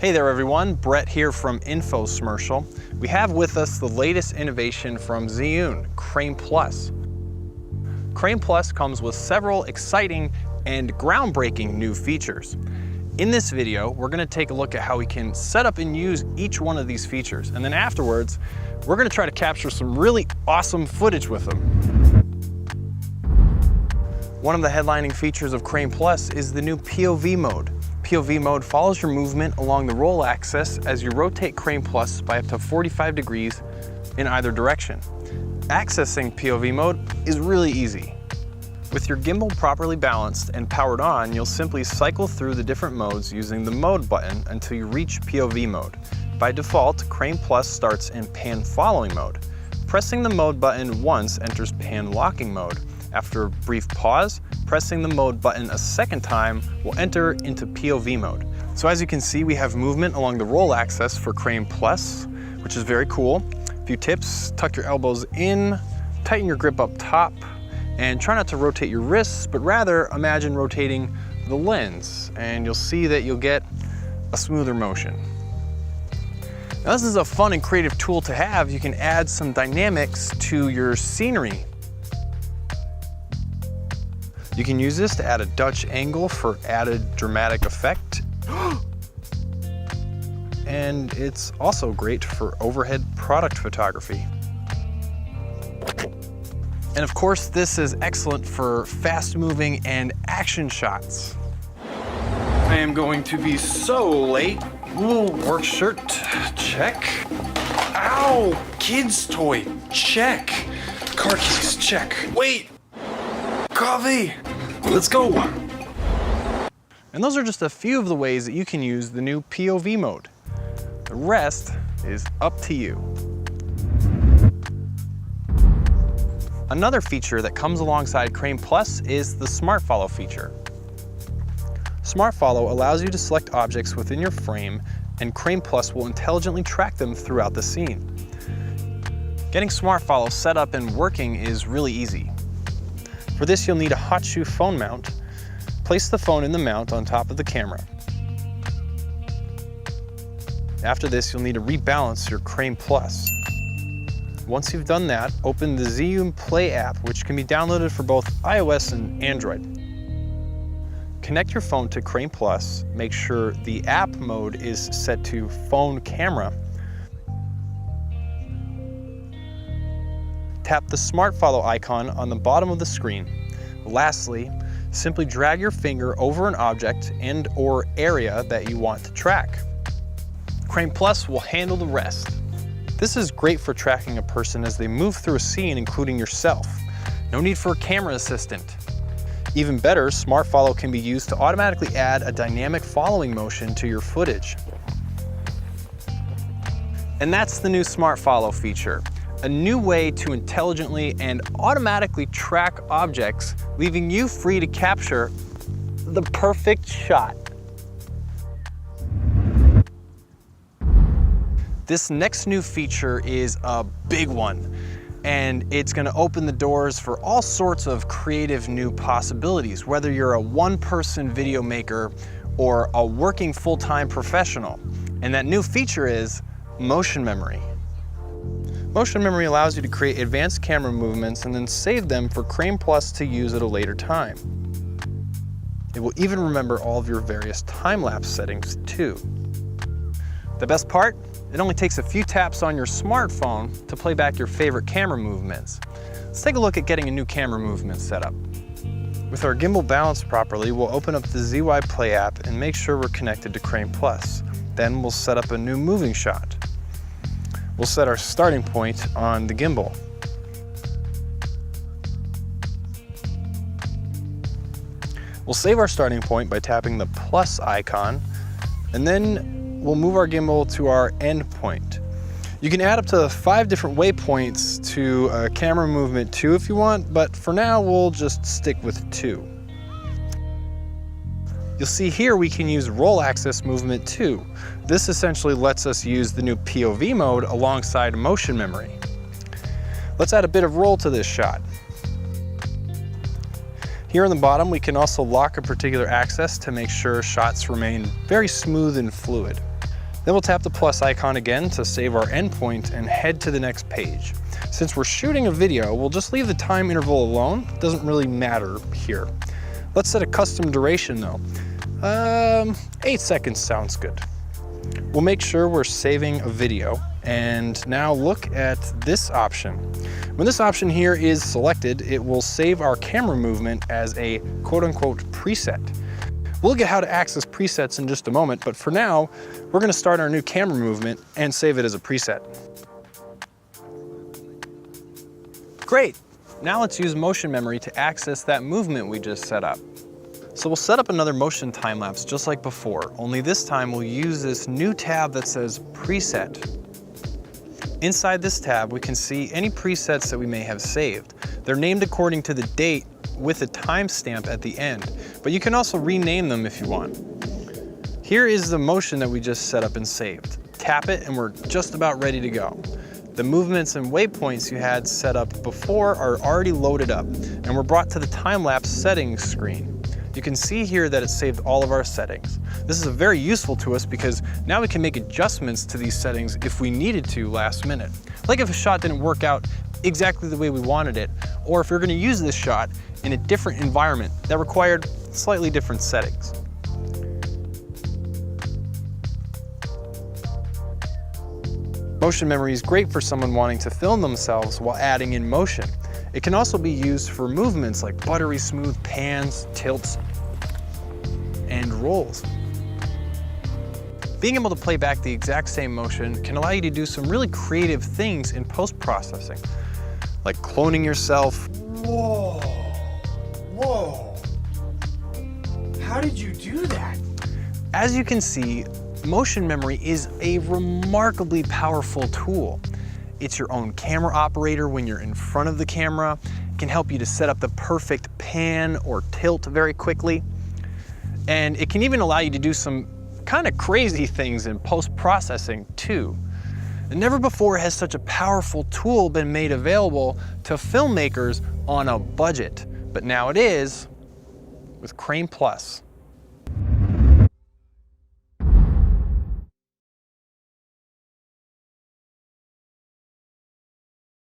Hey there everyone, Brett here from Infosmercial. We have with us the latest innovation from Zhiyun, Crane Plus. Crane Plus comes with several exciting and groundbreaking new features. In this video, we're going to take a look at how we can set up and use each one of these features, and then afterwards, we're going to try to capture some really awesome footage with them. One of the headlining features of Crane Plus is the new POV mode. POV mode follows your movement along the roll axis as you rotate Crane Plus by up to 45 degrees in either direction. Accessing POV mode is really easy. With your gimbal properly balanced and powered on, you'll simply cycle through the different modes using the mode button until you reach POV mode. By default, Crane Plus starts in pan following mode. Pressing the mode button once enters pan locking mode. After a brief pause, pressing the mode button a second time will enter into POV mode. So as you can see, we have movement along the roll axis for Crane Plus, which is very cool. A few tips: tuck your elbows in, tighten your grip up top, and try not to rotate your wrists, but rather imagine rotating the lens, and you'll see that you'll get a smoother motion. Now, this is a fun and creative tool to have. You can add some dynamics to your scenery. You can use this to add a Dutch angle for added dramatic effect. And it's also great for overhead product photography. And of course, this is excellent for fast-moving and action shots. I am going to be so late. Ooh, work shirt, check. Ow, kid's toy, check. Car keys, check. Wait, coffee, let's go. And those are just a few of the ways that you can use the new POV mode. The rest is up to you. Another feature that comes alongside Crane Plus is the Smart Follow feature. Smart Follow allows you to select objects within your frame, and Crane Plus will intelligently track them throughout the scene. Getting Smart Follow set up and working is really easy. For this, you'll need a hot shoe phone mount. Place the phone in the mount on top of the camera. After this, you'll need to rebalance your Crane Plus. Once you've done that, open the Zhiyun Play app, which can be downloaded for both iOS and Android. Connect your phone to Crane Plus, make sure the app mode is set to phone camera. Tap the Smart Follow icon on the bottom of the screen. Lastly, simply drag your finger over an object and/or area that you want to track. Crane Plus will handle the rest. This is great for tracking a person as they move through a scene, including yourself. No need for a camera assistant. Even better, Smart Follow can be used to automatically add a dynamic following motion to your footage. And that's the new Smart Follow feature. A new way to intelligently and automatically track objects, leaving you free to capture the perfect shot. This next new feature is a big one, and it's going to open the doors for all sorts of creative new possibilities, whether you're a one-person video maker or a working full-time professional. And that new feature is motion memory. Motion memory allows you to create advanced camera movements and then save them for Crane Plus to use at a later time. It will even remember all of your various time-lapse settings too. The best part? It only takes a few taps on your smartphone to play back your favorite camera movements. Let's take a look at getting a new camera movement set up. With our gimbal balanced properly, we'll open up the ZY Play app and make sure we're connected to Crane Plus. Then we'll set up a new moving shot. We'll set our starting point on the gimbal. We'll save our starting point by tapping the plus icon, and then we'll move our gimbal to our end point. You can add up to 5 different waypoints to a camera movement 2 if you want, but for now we'll just stick with 2. You'll see here we can use roll axis movement 2. This essentially lets us use the new POV mode alongside motion memory. Let's add a bit of roll to this shot. Here on the bottom, we can also lock a particular axis to make sure shots remain very smooth and fluid. Then we'll tap the plus icon again to save our endpoint and head to the next page. Since we're shooting a video, we'll just leave the time interval alone. It doesn't really matter here. Let's set a custom duration though. 8 seconds sounds good. We'll make sure we're saving a video, and now look at this option. When this option here is selected, it will save our camera movement as a quote-unquote preset. We'll look at how to access presets in just a moment, but for now, we're gonna start our new camera movement and save it as a preset. Great, now let's use motion memory to access that movement we just set up. So we'll set up another motion time lapse just like before, only this time we'll use this new tab that says Preset. Inside this tab, we can see any presets that we may have saved. They're named according to the date with a timestamp at the end, but you can also rename them if you want. Here is the motion that we just set up and saved. Tap it and we're just about ready to go. The movements and waypoints you had set up before are already loaded up, and we're brought to the time-lapse settings screen. You can see here that it saved all of our settings. This is very useful to us because now we can make adjustments to these settings if we needed to last minute. Like if a shot didn't work out exactly the way we wanted it, or if we're gonna use this shot in a different environment that required slightly different settings. Motion memory is great for someone wanting to film themselves while adding in motion. It can also be used for movements like buttery smooth pans, tilts, and rolls. Being able to play back the exact same motion can allow you to do some really creative things in post-processing, like cloning yourself. Whoa, whoa. How did you do that? As you can see, motion memory is a remarkably powerful tool. It's your own camera operator when you're in front of the camera. It can help you to set up the perfect pan or tilt very quickly. And it can even allow you to do some kind of crazy things in post-processing too. And never before has such a powerful tool been made available to filmmakers on a budget. But now it is with Crane Plus.